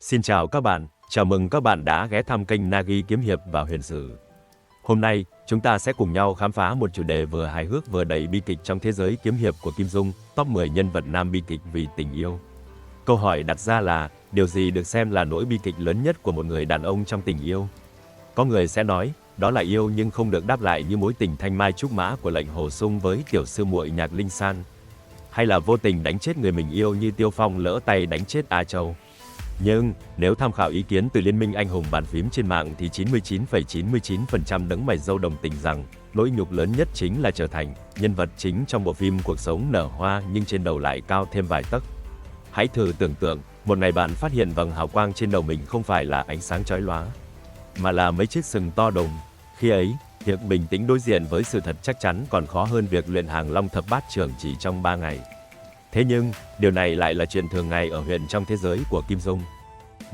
Xin chào các bạn, chào mừng các bạn đã ghé thăm kênh Nagi Kiếm Hiệp và Huyền Sử. Hôm nay, chúng ta sẽ cùng nhau khám phá một chủ đề vừa hài hước vừa đầy bi kịch trong thế giới kiếm hiệp của Kim Dung, top 10 nhân vật nam bi kịch vì tình yêu. Câu hỏi đặt ra là, điều gì được xem là nỗi bi kịch lớn nhất của một người đàn ông trong tình yêu? Có người sẽ nói, đó là yêu nhưng không được đáp lại như mối tình thanh mai trúc mã của lệnh Hồ Sung với tiểu sư muội Nhạc Linh San. Hay là vô tình đánh chết người mình yêu như Tiêu Phong lỡ tay đánh chết A Châu. Nhưng, nếu tham khảo ý kiến từ Liên minh Anh hùng bàn phím trên mạng thì 99,99% đấng mày râu đồng tình rằng, nỗi nhục lớn nhất chính là trở thành nhân vật chính trong bộ phim Cuộc sống nở hoa nhưng trên đầu lại cao thêm vài tấc. Hãy thử tưởng tượng, một ngày bạn phát hiện vầng hào quang trên đầu mình không phải là ánh sáng chói lóa, mà là mấy chiếc sừng to đùng. Khi ấy, việc bình tĩnh đối diện với sự thật chắc chắn còn khó hơn việc luyện hàng long thập bát trưởng chỉ trong 3 ngày. Thế nhưng, điều này lại là chuyện thường ngày ở huyện trong thế giới của Kim Dung.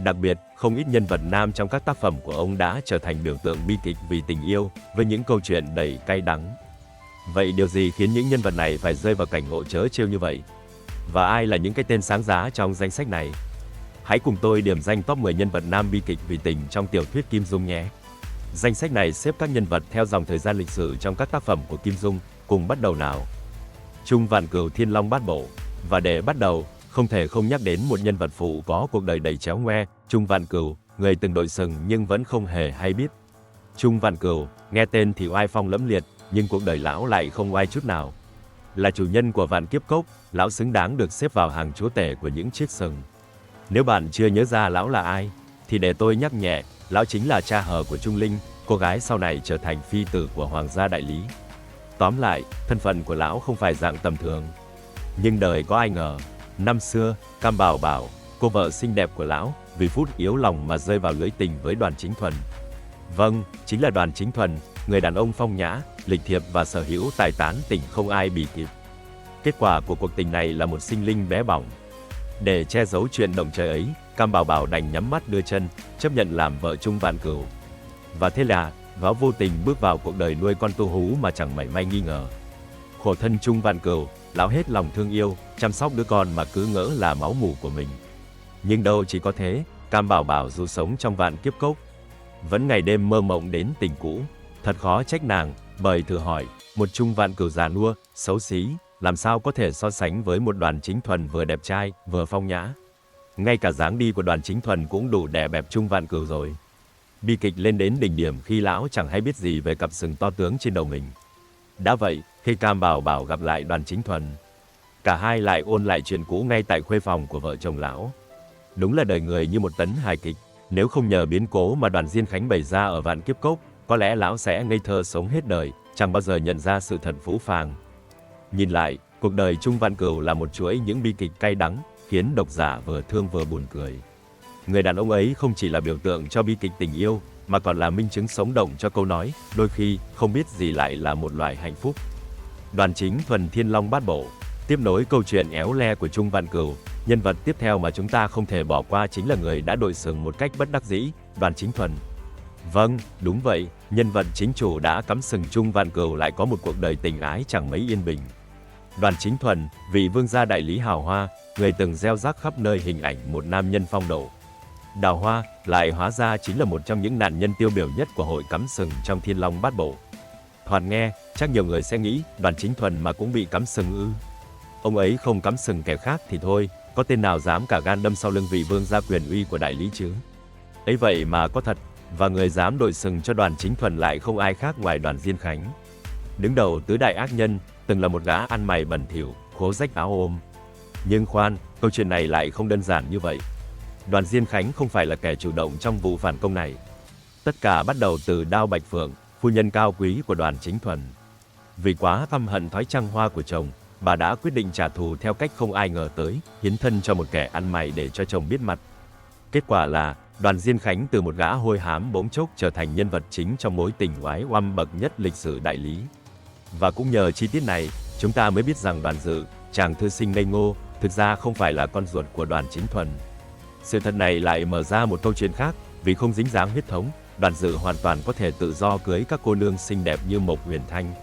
Đặc biệt, không ít nhân vật nam trong các tác phẩm của ông đã trở thành biểu tượng bi kịch vì tình yêu, với những câu chuyện đầy cay đắng. Vậy điều gì khiến những nhân vật này phải rơi vào cảnh ngộ trớ trêu như vậy? Và ai là những cái tên sáng giá trong danh sách này? Hãy cùng tôi điểm danh top 10 nhân vật nam bi kịch vì tình trong tiểu thuyết Kim Dung nhé. Danh sách này xếp các nhân vật theo dòng thời gian lịch sử trong các tác phẩm của Kim Dung, cùng bắt đầu nào. Trung Vạn Cửu Thiên Long Bát Bộ. Và để bắt đầu, không thể không nhắc đến một nhân vật phụ có cuộc đời đầy chéo ngoe, Trung Vạn Cửu, người từng đội sừng nhưng vẫn không hề hay biết. Trung Vạn Cửu, nghe tên thì oai phong lẫm liệt, nhưng cuộc đời lão lại không oai chút nào. Là chủ nhân của vạn kiếp cốc, lão xứng đáng được xếp vào hàng chúa tể của những chiếc sừng. Nếu bạn chưa nhớ ra lão là ai, thì để tôi nhắc nhẹ, lão chính là cha hờ của Trung Linh, cô gái sau này trở thành phi tử của Hoàng gia Đại Lý. Tóm lại, thân phận của lão không phải dạng tầm thường. Nhưng đời có ai ngờ, năm xưa, Cam Bảo Bảo, cô vợ xinh đẹp của lão, vì phút yếu lòng mà rơi vào lưỡi tình với Đoàn Chính Thuần. Vâng, chính là Đoàn Chính Thuần, người đàn ông phong nhã, lịch thiệp và sở hữu tài tán tỉnh không ai bì kịp. Kết quả của cuộc tình này là một sinh linh bé bỏng. Để che giấu chuyện động trời ấy, Cam Bảo Bảo đành nhắm mắt đưa chân, chấp nhận làm vợ Trung Vạn Cửu. Và thế là, lão vô tình bước vào cuộc đời nuôi con tu hú mà chẳng mảy may nghi ngờ. Khổ thân Trung Vạn Cửu, lão hết lòng thương yêu, chăm sóc đứa con mà cứ ngỡ là máu mủ của mình. Nhưng đâu chỉ có thế, Cam Bảo Bảo dù sống trong vạn kiếp cốc, vẫn ngày đêm mơ mộng đến tình cũ. Thật khó trách nàng, bởi thử hỏi, một Trung Vạn Cửu già nua, xấu xí, làm sao có thể so sánh với một Đoàn Chính Thuần vừa đẹp trai, vừa phong nhã. Ngay cả dáng đi của Đoàn Chính Thuần cũng đủ đè bẹp Trung Vạn Cửu rồi. Bi kịch lên đến đỉnh điểm khi lão chẳng hay biết gì về cặp sừng to tướng trên đầu mình. Đã vậy, khi Cam Bảo Bảo gặp lại Đoàn Chính Thuần, cả hai lại ôn lại chuyện cũ ngay tại khuê phòng của vợ chồng lão. Đúng là đời người như một tấn hài kịch, nếu không nhờ biến cố mà Đoàn Diên Khánh bày ra ở vạn kiếp cốc, có lẽ lão sẽ ngây thơ sống hết đời, chẳng bao giờ nhận ra sự thật phũ phàng. Nhìn lại, cuộc đời Trung Vạn Cửu là một chuỗi những bi kịch cay đắng, khiến độc giả vừa thương vừa buồn cười. Người đàn ông ấy không chỉ là biểu tượng cho bi kịch tình yêu, mà còn là minh chứng sống động cho câu nói, đôi khi, không biết gì lại là một loại hạnh phúc. Đoàn Chính Thuần Thiên Long Bát Bộ. Tiếp nối câu chuyện éo le của Trung Vạn Cửu, nhân vật tiếp theo mà chúng ta không thể bỏ qua chính là người đã đội sừng một cách bất đắc dĩ, Đoàn Chính Thuần. Vâng, đúng vậy, nhân vật chính chủ đã cắm sừng Trung Vạn Cửu lại có một cuộc đời tình ái chẳng mấy yên bình. Đoàn Chính Thuần, vị vương gia đại lý hào hoa, người từng gieo rắc khắp nơi hình ảnh một nam nhân phong độ. Đào hoa, lại hóa ra chính là một trong những nạn nhân tiêu biểu nhất của hội cắm sừng trong Thiên Long Bát Bộ. Thoạt nghe, chắc nhiều người sẽ nghĩ, Đoàn Chính Thuần mà cũng bị cắm sừng ư. Ông ấy không cắm sừng kẻ khác thì thôi, có tên nào dám cả gan đâm sau lưng vị vương gia quyền uy của đại lý chứ. Ấy vậy mà có thật, và người dám đội sừng cho Đoàn Chính Thuần lại không ai khác ngoài Đoàn Diên Khánh. Đứng đầu tứ đại ác nhân, từng là một gã ăn mày bẩn thỉu, khố rách áo ôm. Nhưng khoan, câu chuyện này lại không đơn giản như vậy. Đoàn Diên Khánh không phải là kẻ chủ động trong vụ phản công này. Tất cả bắt đầu từ Đao Bạch Phượng, phu nhân cao quý của Đoàn Chính Thuần. Vì quá căm hận thói trăng hoa của chồng, bà đã quyết định trả thù theo cách không ai ngờ tới, hiến thân cho một kẻ ăn mày để cho chồng biết mặt. Kết quả là, Đoàn Diên Khánh từ một gã hôi hám bỗng chốc trở thành nhân vật chính trong mối tình oái oăm bậc nhất lịch sử đại lý. Và cũng nhờ chi tiết này, chúng ta mới biết rằng Đoàn Dự, chàng thư sinh ngây ngô, thực ra không phải là con ruột của Đoàn Chính Thuần. Sự thật này lại mở ra một câu chuyện khác, vì không dính dáng huyết thống, Đoàn Dự hoàn toàn có thể tự do cưới các cô nương xinh đẹp như Mộc Huyền Thanh,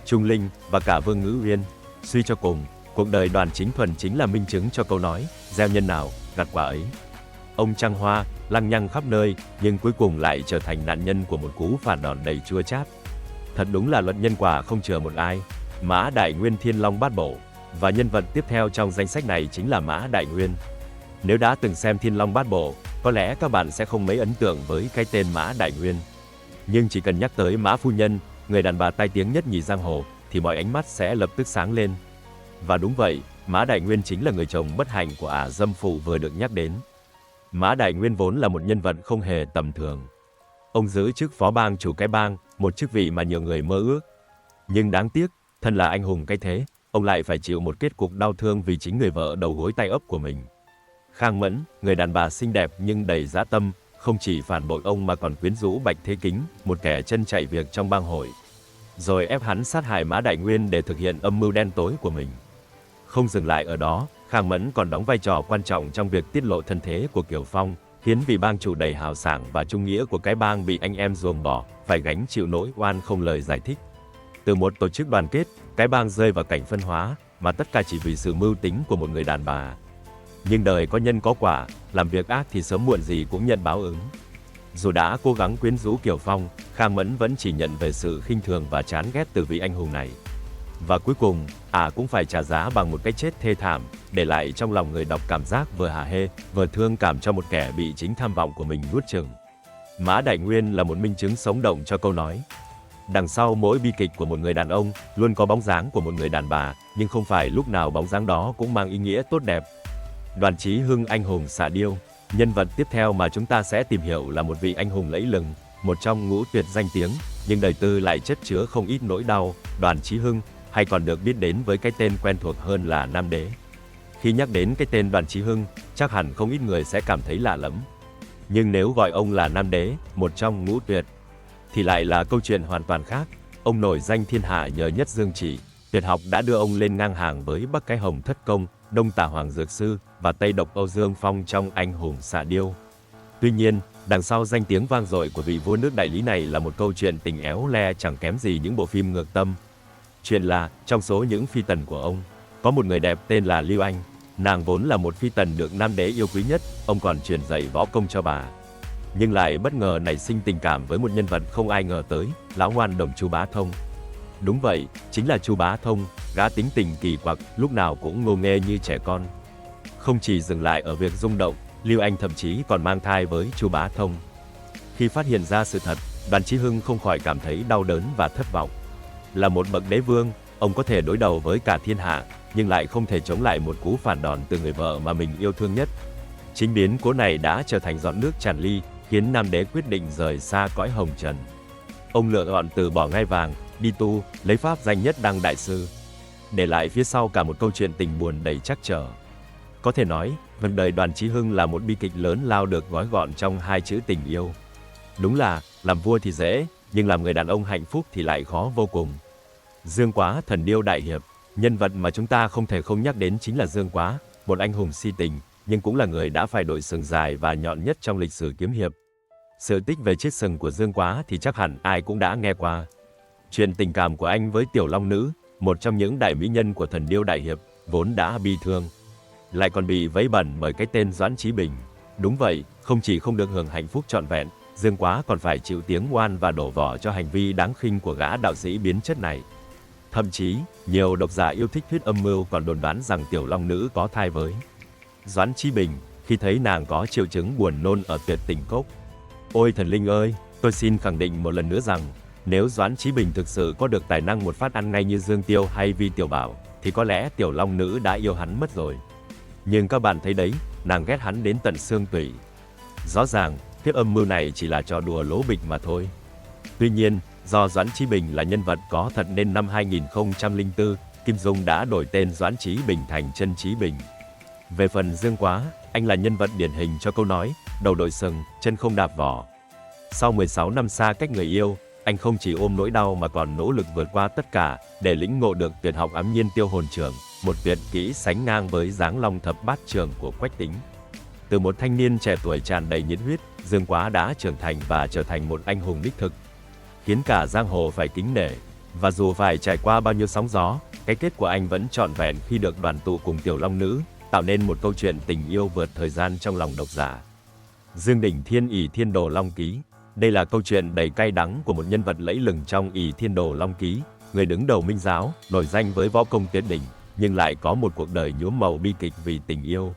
Trung Linh và cả Vương Ngữ Uyên. Suy cho cùng, cuộc đời Đoàn Chính Thuần chính là minh chứng cho câu nói, gieo nhân nào, gặt quả ấy. Ông trăng hoa, lăng nhăng khắp nơi, nhưng cuối cùng lại trở thành nạn nhân của một cú phản đòn đầy chua chát. Thật đúng là luật nhân quả không chừa một ai. Mã Đại Nguyên Thiên Long Bát Bộ, và nhân vật tiếp theo trong danh sách này chính là Mã Đại Nguyên. Nếu đã từng xem Thiên Long Bát Bộ, có lẽ các bạn sẽ không mấy ấn tượng với cái tên Mã Đại Nguyên. Nhưng chỉ cần nhắc tới Mã Phu Nhân, người đàn bà tai tiếng nhất nhì giang hồ, thì mọi ánh mắt sẽ lập tức sáng lên. Và đúng vậy, Mã Đại Nguyên chính là người chồng bất hạnh của ả dâm phụ vừa được nhắc đến. Mã Đại Nguyên vốn là một nhân vật không hề tầm thường. Ông giữ chức phó bang chủ cái bang, một chức vị mà nhiều người mơ ước. Nhưng đáng tiếc, thân là anh hùng cái thế, ông lại phải chịu một kết cục đau thương vì chính người vợ đầu gối tay ấp của mình. Khang Mẫn, người đàn bà xinh đẹp nhưng đầy dã tâm, không chỉ phản bội ông mà còn quyến rũ Bạch Thế Kính, một kẻ chân chạy việc trong bang hội, rồi ép hắn sát hại Mã Đại Nguyên để thực hiện âm mưu đen tối của mình. Không dừng lại ở đó, Khang Mẫn còn đóng vai trò quan trọng trong việc tiết lộ thân thế của Kiều Phong, khiến vị bang chủ đầy hào sảng và trung nghĩa của cái bang bị anh em ruồng bỏ, phải gánh chịu nỗi oan không lời giải thích. Từ một tổ chức đoàn kết, cái bang rơi vào cảnh phân hóa, mà tất cả chỉ vì sự mưu tính của một người đàn bà. Nhưng đời có nhân có quả, làm việc ác thì sớm muộn gì cũng nhận báo ứng. Dù đã cố gắng quyến rũ Kiều Phong, Khang Mẫn vẫn chỉ nhận về sự khinh thường và chán ghét từ vị anh hùng này. Và cuối cùng, cũng phải trả giá bằng một cái chết thê thảm, để lại trong lòng người đọc cảm giác vừa hả hê, vừa thương cảm cho một kẻ bị chính tham vọng của mình nuốt chửng. Mã Đại Nguyên là một minh chứng sống động cho câu nói: đằng sau mỗi bi kịch của một người đàn ông, luôn có bóng dáng của một người đàn bà, nhưng không phải lúc nào bóng dáng đó cũng mang ý nghĩa tốt đẹp. Đoàn Chí Hưng, anh hùng xạ điêu. Nhân vật tiếp theo mà chúng ta sẽ tìm hiểu là một vị anh hùng lẫy lừng, một trong ngũ tuyệt danh tiếng, nhưng đời tư lại chất chứa không ít nỗi đau, Đoàn Chí Hưng, hay còn được biết đến với cái tên quen thuộc hơn là Nam Đế. Khi nhắc đến cái tên Đoàn Chí Hưng, chắc hẳn không ít người sẽ cảm thấy lạ lẫm. Nhưng nếu gọi ông là Nam Đế, một trong ngũ tuyệt, thì lại là câu chuyện hoàn toàn khác. Ông nổi danh thiên hạ nhờ Nhất Dương Chỉ, tuyệt học đã đưa ông lên ngang hàng với Bắc Cái Hồng Thất Công, Đông Tả Hoàng Dược Sư và Tây Độc Âu Dương Phong trong anh hùng xạ điêu. Tuy nhiên, đằng sau danh tiếng vang dội của vị vua nước Đại Lý này là một câu chuyện tình éo le chẳng kém gì những bộ phim ngược tâm. Chuyện là, trong số những phi tần của ông, có một người đẹp tên là Lưu Anh. Nàng vốn là một phi tần được Nam Đế yêu quý nhất, ông còn truyền dạy võ công cho bà. Nhưng lại bất ngờ nảy sinh tình cảm với một nhân vật không ai ngờ tới, lão ngoan đồng Chu Bá Thông. Đúng vậy, chính là Chu Bá Thông, gã tính tình kỳ quặc, lúc nào cũng ngô nghê như trẻ con. Không chỉ dừng lại ở việc rung động, Lưu Anh thậm chí còn mang thai với Chu Bá Thông. Khi phát hiện ra sự thật, Đoàn Chí Hưng không khỏi cảm thấy đau đớn và thất vọng. Là một bậc đế vương, ông có thể đối đầu với cả thiên hạ, nhưng lại không thể chống lại một cú phản đòn từ người vợ mà mình yêu thương nhất. Chính biến cố này đã trở thành giọt nước tràn ly, khiến Nam Đế quyết định rời xa cõi hồng trần. Ông lựa chọn từ bỏ ngai vàng, đi tu, lấy pháp danh Nhất Đăng Đại Sư, để lại phía sau cả một câu chuyện tình buồn đầy trắc trở. Có thể nói, phần đời Đoàn Chí Hưng là một bi kịch lớn lao được gói gọn trong hai chữ tình yêu. Đúng là, làm vua thì dễ, nhưng làm người đàn ông hạnh phúc thì lại khó vô cùng. Dương Quá, thần điêu đại hiệp, nhân vật mà chúng ta không thể không nhắc đến chính là Dương Quá, một anh hùng si tình, nhưng cũng là người đã phải đội sừng dài và nhọn nhất trong lịch sử kiếm hiệp. Sự tích về chiếc sừng của Dương Quá thì chắc hẳn ai cũng đã nghe qua. Chuyện tình cảm của anh với Tiểu Long Nữ, một trong những đại mỹ nhân của thần điêu đại hiệp, vốn đã bi thương, lại còn bị vấy bẩn bởi cái tên Doãn Chí Bình. Đúng vậy, không chỉ không được hưởng hạnh phúc trọn vẹn, Dương Quá còn phải chịu tiếng oan và đổ vỏ cho hành vi đáng khinh của gã đạo sĩ biến chất này. Thậm chí, nhiều độc giả yêu thích thuyết âm mưu còn đồn đoán rằng Tiểu Long Nữ có thai với Doãn Chí Bình, khi thấy nàng có triệu chứng buồn nôn ở Tuyệt Tình Cốc. Ôi thần linh ơi, tôi xin khẳng định một lần nữa rằng, nếu Doãn Chí Bình thực sự có được tài năng một phát ăn ngay như Dương Tiêu hay Vi Tiểu Bảo, thì có lẽ Tiểu Long Nữ đã yêu hắn mất rồi. Nhưng các bạn thấy đấy, nàng ghét hắn đến tận xương tủy. Rõ ràng, thuyết âm mưu này chỉ là trò đùa lố bịch mà thôi. Tuy nhiên, do Doãn Chí Bình là nhân vật có thật nên năm 2004, Kim Dung đã đổi tên Doãn Chí Bình thành Chân Chí Bình. Về phần Dương Quá, anh là nhân vật điển hình cho câu nói, đầu đội sừng, chân không đạp vỏ. Sau 16 năm xa cách người yêu, anh không chỉ ôm nỗi đau mà còn nỗ lực vượt qua tất cả để lĩnh ngộ được tuyệt học ám nhiên tiêu hồn trưởng, một tuyệt kỹ sánh ngang với Giáng Long Thập Bát Trường của Quách Tính. Từ một thanh niên trẻ tuổi tràn đầy nhiệt huyết, Dương Quá đã trưởng thành và trở thành một anh hùng đích thực, khiến cả giang hồ phải kính nể. Và dù phải trải qua bao nhiêu sóng gió, cái kết của anh vẫn trọn vẹn khi được đoàn tụ cùng Tiểu Long Nữ, tạo nên một câu chuyện tình yêu vượt thời gian trong lòng độc giả. Dương Đỉnh Thiên Ỷ Thiên Đồ Long Ký. Đây là câu chuyện đầy cay đắng của một nhân vật lẫy lừng trong Ỷ Thiên Đồ Long Ký, người đứng đầu Minh giáo, nổi danh với võ công tuyệt đỉnh, nhưng lại có một cuộc đời nhuốm màu bi kịch vì tình yêu.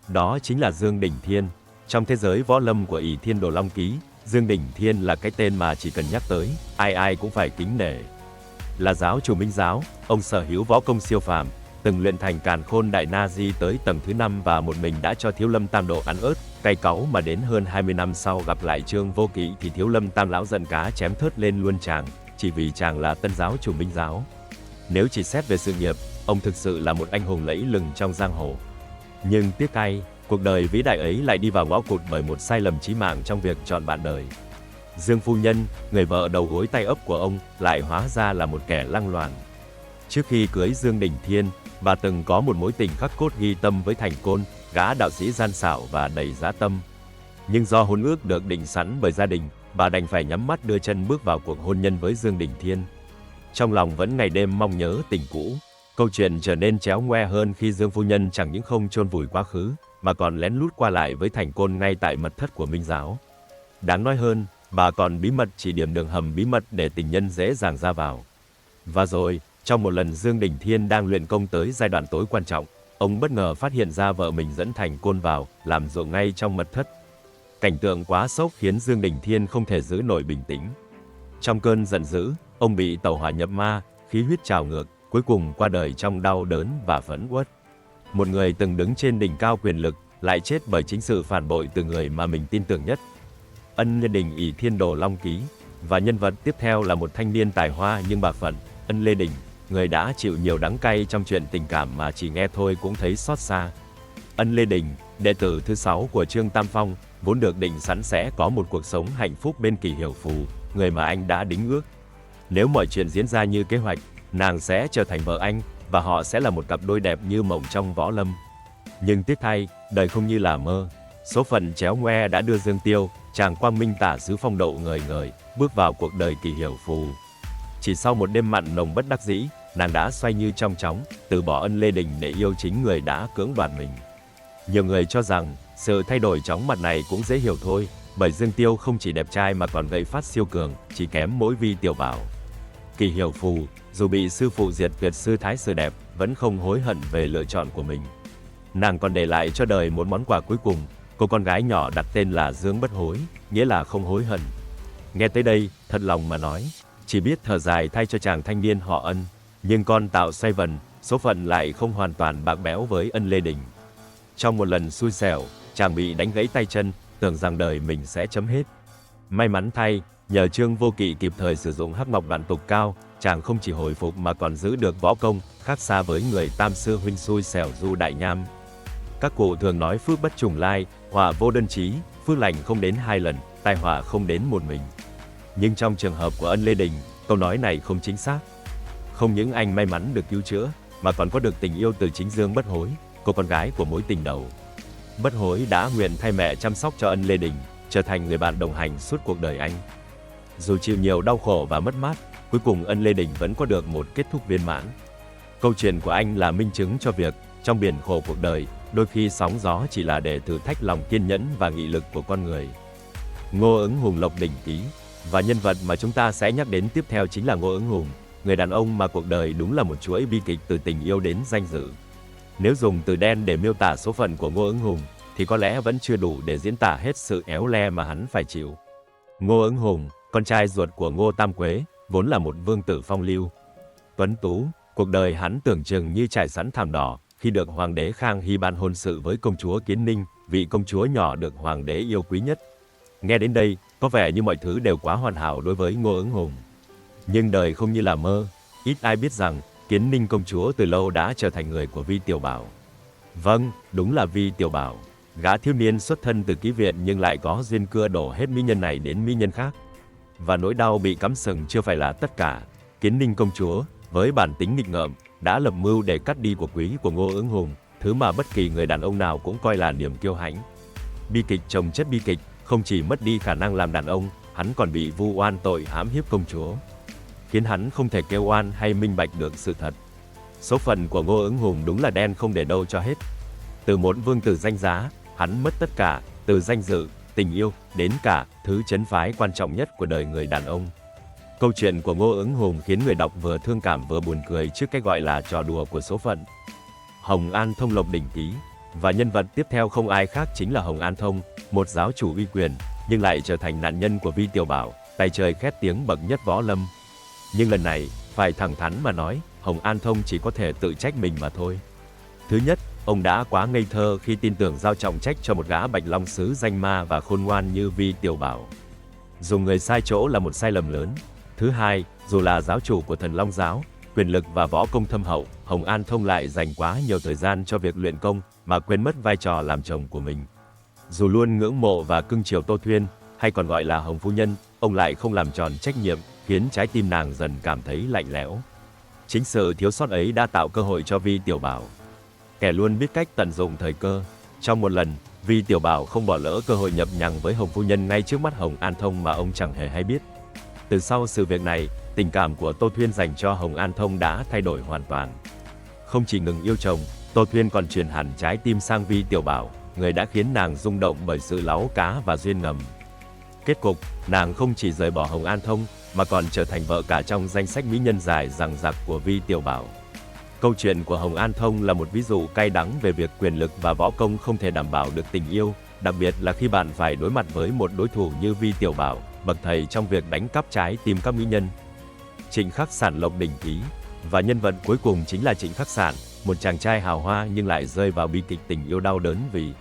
Đó chính là Dương Đỉnh Thiên. Trong thế giới võ lâm của Ỷ Thiên Đồ Long Ký, Dương Đỉnh Thiên là cái tên mà chỉ cần nhắc tới, ai ai cũng phải kính nể. Là giáo chủ Minh giáo, ông sở hữu võ công siêu phàm, từng luyện thành Càn Khôn Đại Na Di tới tầng thứ 5 và một mình đã cho Thiếu Lâm Tam Độ ăn ớt, cay cáu mà đến hơn 20 năm sau gặp lại Trương Vô Kỵ thì Thiếu Lâm Tam lão giận cá chém thớt lên luôn chàng, chỉ vì chàng là tân giáo chủ Minh giáo. Nếu chỉ xét về sự nghiệp, ông thực sự là một anh hùng lẫy lừng trong giang hồ. Nhưng tiếc thay, cuộc đời vĩ đại ấy lại đi vào ngõ cụt bởi một sai lầm chí mạng trong việc chọn bạn đời. Dương phu nhân, người vợ đầu gối tay ấp của ông, lại hóa ra là một kẻ lăng loàn. Trước khi cưới Dương Đỉnh Thiên, bà từng có một mối tình khắc cốt ghi tâm với Thành Côn, gã đạo sĩ gian xảo và đầy dã tâm. Nhưng do hôn ước được định sẵn bởi gia đình, bà đành phải nhắm mắt đưa chân bước vào cuộc hôn nhân với Dương Đỉnh Thiên. Trong lòng vẫn ngày đêm mong nhớ tình cũ, câu chuyện trở nên chéo ngoe hơn khi Dương phu nhân chẳng những không chôn vùi quá khứ, mà còn lén lút qua lại với Thành Côn ngay tại mật thất của Minh giáo. Đáng nói hơn, bà còn bí mật chỉ điểm đường hầm bí mật để tình nhân dễ dàng ra vào. Và rồi, trong một lần Dương Đỉnh Thiên đang luyện công tới giai đoạn tối quan trọng, ông bất ngờ phát hiện ra vợ mình dẫn Thành Côn vào, làm rộn ngay trong mật thất. Cảnh tượng quá sốc khiến Dương Đỉnh Thiên không thể giữ nổi bình tĩnh. Trong cơn giận dữ, ông bị tẩu hỏa nhập ma, khí huyết trào ngược, cuối cùng qua đời trong đau đớn và phẫn uất. Một người từng đứng trên đỉnh cao quyền lực, lại chết bởi chính sự phản bội từ người mà mình tin tưởng nhất. Ân Lê Đình Ỷ Thiên Đồ Long Ký. Và nhân vật tiếp theo là một thanh niên tài hoa nhưng bạc phận, Ân Lê Đình, người đã chịu nhiều đắng cay trong chuyện tình cảm mà chỉ nghe thôi cũng thấy xót xa. Ân Lê Đình, đệ tử thứ 6 của Trương Tam Phong, vốn được định sẵn sẽ có một cuộc sống hạnh phúc bên Kỷ Hiểu Phù, người mà anh đã đính ước. Nếu mọi chuyện diễn ra như kế hoạch, nàng sẽ trở thành vợ anh, và họ sẽ là một cặp đôi đẹp như mộng trong võ lâm. Nhưng tiếc thay, đời không như là mơ. Số phận chéo ngoe đã đưa Dương Tiêu, chàng quang minh tả xứ phong độ ngời ngời, bước vào cuộc đời Kỷ Hiểu Phù. Chỉ sau một đêm mặn nồng bất đắc dĩ, nàng đã xoay như trong chóng, từ bỏ Ân Lê Đình để yêu chính người đã cưỡng đoạt mình. Nhiều người cho rằng, sự thay đổi chóng mặt này cũng dễ hiểu thôi, bởi Dương Tiêu không chỉ đẹp trai mà còn gậy phát siêu cường, chỉ kém mỗi Vi Tiểu Bảo. Kỷ Hiểu Phù, dù bị sư phụ diệt tuyệt sư thái sử đẹp, vẫn không hối hận về lựa chọn của mình. Nàng còn để lại cho đời một món quà cuối cùng, cô con gái nhỏ đặt tên là Dương Bất Hối, nghĩa là không hối hận. Nghe tới đây, thật lòng mà nói, chỉ biết thở dài thay cho chàng thanh niên họ Ân, nhưng con tạo xoay vần, số phận lại không hoàn toàn bạc bẽo với Ân Lê Đình. Trong một lần xui xẻo, chàng bị đánh gãy tay chân, tưởng rằng đời mình sẽ chấm hết. May mắn thay, nhờ Trương Vô Kỵ kịp thời sử dụng Hắc Ngọc Đoạn Tục Cao, chàng không chỉ hồi phục mà còn giữ được võ công, khác xa với người tam sư huynh xui xẻo Du Đại Nham. Các cụ thường nói phước bất trùng lai, họa vô đơn chí, phước lành không đến 2 lần, tai họa không đến một mình. Nhưng trong trường hợp của Ân Lê Đình, câu nói này không chính xác. Không những anh may mắn được cứu chữa, mà còn có được tình yêu từ chính Dương Bất Hối, cô con gái của mối tình đầu. Bất Hối đã nguyện thay mẹ chăm sóc cho Ân Lê Đình, trở thành người bạn đồng hành suốt cuộc đời anh. Dù chịu nhiều đau khổ và mất mát, cuối cùng Ân Lê Đình vẫn có được một kết thúc viên mãn. Câu chuyện của anh là minh chứng cho việc, trong biển khổ cuộc đời, đôi khi sóng gió chỉ là để thử thách lòng kiên nhẫn và nghị lực của con người. Ngô Ứng Hùng Lộc Đỉnh Ký. Và nhân vật mà chúng ta sẽ nhắc đến tiếp theo chính là Ngô Ứng Hùng, người đàn ông mà cuộc đời đúng là một chuỗi bi kịch từ tình yêu đến danh dự. Nếu dùng từ đen để miêu tả số phận của Ngô Ứng Hùng, thì có lẽ vẫn chưa đủ để diễn tả hết sự éo le mà hắn phải chịu. Ngô Ứng Hùng, con trai ruột của Ngô Tam Quế, vốn là một vương tử phong lưu, tuấn tú, cuộc đời hắn tưởng chừng như trải sẵn thảm đỏ khi được hoàng đế Khang Hy ban hôn sự với công chúa Kiến Ninh, vị công chúa nhỏ được hoàng đế yêu quý nhất. Nghe đến đây, có vẻ như mọi thứ đều quá hoàn hảo đối với Ngô Ứng Hùng. Nhưng đời không như là mơ, ít ai biết rằng Kiến Ninh công chúa từ lâu đã trở thành người của Vi Tiểu Bảo. Vâng, đúng là Vi Tiểu Bảo, gã thiếu niên xuất thân từ ký viện nhưng lại có duyên cưa đổ hết mỹ nhân này đến mỹ nhân khác. Và nỗi đau bị cắm sừng chưa phải là tất cả. Kiến Ninh công chúa, với bản tính nghịch ngợm, đã lập mưu để cắt đi của quý của Ngô Ứng Hùng, thứ mà bất kỳ người đàn ông nào cũng coi là niềm kiêu hãnh. Bi kịch chồng chất bi kịch, không chỉ mất đi khả năng làm đàn ông, hắn còn bị vu oan tội hãm hiếp công chúa, khiến hắn không thể kêu oan hay minh bạch được sự thật. Số phận của Ngô Ứng Hùng đúng là đen không để đâu cho hết. Từ một vương tử danh giá, hắn mất tất cả, từ danh dự, tình yêu, đến cả thứ trấn phái quan trọng nhất của đời người đàn ông. Câu chuyện của Ngô Ứng Hùng khiến người đọc vừa thương cảm vừa buồn cười trước cái gọi là trò đùa của số phận. Hồng An Thông Lộc đỉnh ký, và nhân vật tiếp theo không ai khác chính là Hồng An Thông, một giáo chủ uy quyền, nhưng lại trở thành nạn nhân của Vi Tiểu Bảo, tay trời khét tiếng bậc nhất võ lâm. Nhưng lần này, phải thẳng thắn mà nói, Hồng An Thông chỉ có thể tự trách mình mà thôi. Thứ nhất, ông đã quá ngây thơ khi tin tưởng giao trọng trách cho một gã Bạch Long sứ danh ma và khôn ngoan như Vi Tiểu Bảo. Dùng người sai chỗ là một sai lầm lớn. Thứ hai, dù là giáo chủ của Thần Long Giáo, quyền lực và võ công thâm hậu, Hồng An Thông lại dành quá nhiều thời gian cho việc luyện công mà quên mất vai trò làm chồng của mình. Dù luôn ngưỡng mộ và cưng chiều Tô Thuyên, hay còn gọi là Hồng Phu Nhân, ông lại không làm tròn trách nhiệm, khiến trái tim nàng dần cảm thấy lạnh lẽo. Chính sự thiếu sót ấy đã tạo cơ hội cho Vi Tiểu Bảo, kẻ luôn biết cách tận dụng thời cơ. Trong một lần, Vi Tiểu Bảo không bỏ lỡ cơ hội nhập nhằng với Hồng Phu Nhân ngay trước mắt Hồng An Thông mà ông chẳng hề hay biết. Từ sau sự việc này, tình cảm của Tô Thuyên dành cho Hồng An Thông đã thay đổi hoàn toàn. Không chỉ ngừng yêu chồng, Tô Thuyên còn chuyển hẳn trái tim sang Vi Tiểu Bảo, người đã khiến nàng rung động bởi sự láu cá và duyên ngầm. Kết cục, nàng không chỉ rời bỏ Hồng An Thông, mà còn trở thành vợ cả trong danh sách mỹ nhân dài dằng dặc của Vi Tiểu Bảo. Câu chuyện của Hồng An Thông là một ví dụ cay đắng về việc quyền lực và võ công không thể đảm bảo được tình yêu, đặc biệt là khi bạn phải đối mặt với một đối thủ như Vi Tiểu Bảo, bậc thầy trong việc đánh cắp trái tim các mỹ nhân. Trịnh Khắc Sản lộc đỉnh ký, và nhân vật cuối cùng chính là Trịnh Khắc Sản, một chàng trai hào hoa nhưng lại rơi vào bi kịch tình yêu đau đớn vì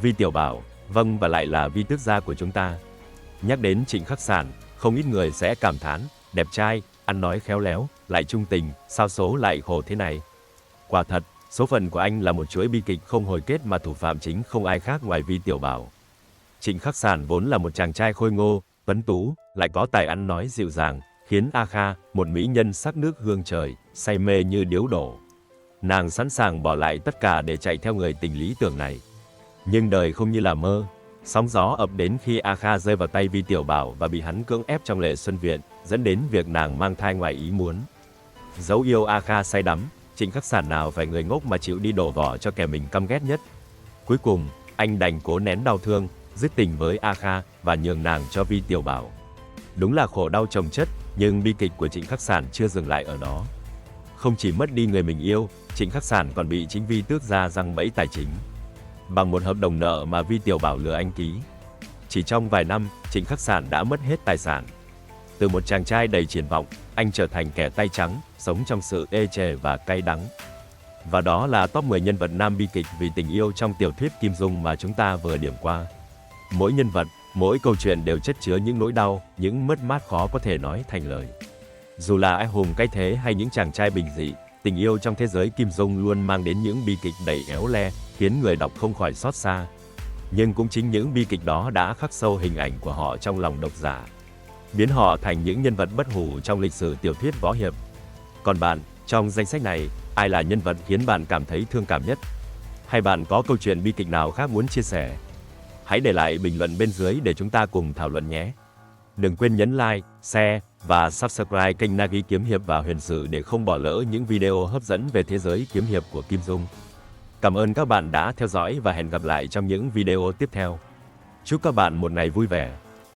Vi Tiểu Bảo, vâng, và lại là Vi tước gia của chúng ta. Nhắc đến Trịnh Khắc Sản, không ít người sẽ cảm thán, đẹp trai, ăn nói khéo léo, lại trung tình, sao số lại khổ thế này. Quả thật, số phận của anh là một chuỗi bi kịch không hồi kết mà thủ phạm chính không ai khác ngoài Vi Tiểu Bảo. Trịnh Khắc Sản vốn là một chàng trai khôi ngô, tuấn tú, lại có tài ăn nói dịu dàng, khiến A Kha, một mỹ nhân sắc nước hương trời, say mê như điếu đổ. Nàng sẵn sàng bỏ lại tất cả để chạy theo người tình lý tưởng này. Nhưng đời không như là mơ. Sóng gió ập đến khi A Kha rơi vào tay Vi Tiểu Bảo và bị hắn cưỡng ép trong Lệ Xuân Viện, dẫn đến việc nàng mang thai ngoài ý muốn. Dẫu yêu A Kha say đắm, Trịnh Khắc Sản nào phải người ngốc mà chịu đi đổ vỏ cho kẻ mình căm ghét nhất. Cuối cùng, anh đành cố nén đau thương, dứt tình với A Kha và nhường nàng cho Vi Tiểu Bảo. Đúng là khổ đau chồng chất, nhưng bi kịch của Trịnh Khắc Sản chưa dừng lại ở đó. Không chỉ mất đi người mình yêu, Trịnh Khắc Sản còn bị chính Vi tước gia giăng bẫy tài chính. Bằng một hợp đồng nợ mà Vi Tiểu Bảo lừa anh ký. Chỉ trong vài năm, Trịnh Khắc Sản đã mất hết tài sản. Từ một chàng trai đầy triển vọng, anh trở thành kẻ tay trắng, sống trong sự ê chề và cay đắng. Và đó là top 10 nhân vật nam bi kịch vì tình yêu trong tiểu thuyết Kim Dung mà chúng ta vừa điểm qua. Mỗi nhân vật, mỗi câu chuyện đều chất chứa những nỗi đau, những mất mát khó có thể nói thành lời. Dù là anh hùng cái thế hay những chàng trai bình dị, tình yêu trong thế giới Kim Dung luôn mang đến những bi kịch đầy éo le, khiến người đọc không khỏi xót xa. Nhưng cũng chính những bi kịch đó đã khắc sâu hình ảnh của họ trong lòng độc giả, biến họ thành những nhân vật bất hủ trong lịch sử tiểu thuyết võ hiệp. Còn bạn, trong danh sách này, ai là nhân vật khiến bạn cảm thấy thương cảm nhất? Hay bạn có câu chuyện bi kịch nào khác muốn chia sẻ? Hãy để lại bình luận bên dưới để chúng ta cùng thảo luận nhé. Đừng quên nhấn like, share và subscribe kênh Nagi Kiếm Hiệp và Huyền Sử để không bỏ lỡ những video hấp dẫn về thế giới kiếm hiệp của Kim Dung. Cảm ơn các bạn đã theo dõi và hẹn gặp lại trong những video tiếp theo. Chúc các bạn một ngày vui vẻ.